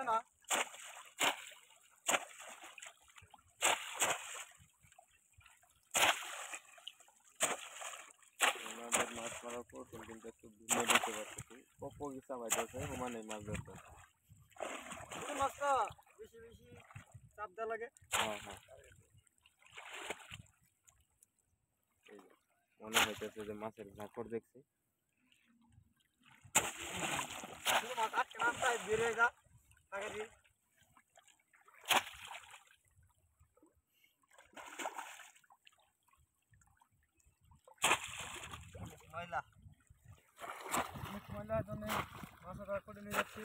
না আমাদের মাছ মারার কৌশল কিন্তু একটু ভিন্ন দেখতে পাচ্ছি। পপগিসা বাইতেছে সমানে মাছ ধরতে। মাছটা বেশি বেশি চাপ দেওয়া লাগে। হ্যাঁ হ্যাঁ, মনে হইতেছে যে মাছের ঝাঁকড় দেখছি। মাছ আটকে নামটাই বেড়ে যা টাকা দিয়ে ময়লা ময়লার জন্য মাছটা করে নিয়ে যাচ্ছি।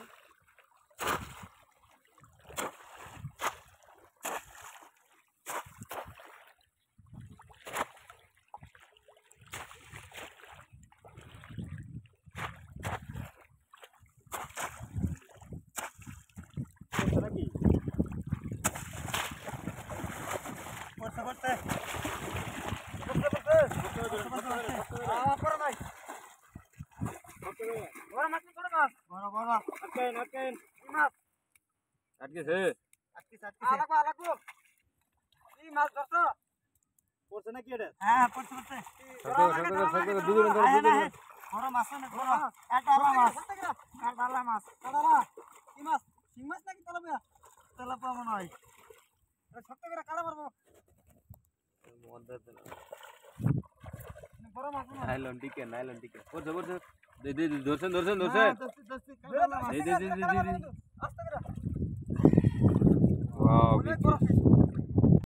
নাকি করতে করতে নাইলন টিকে করছে ধরছেন ওয়াও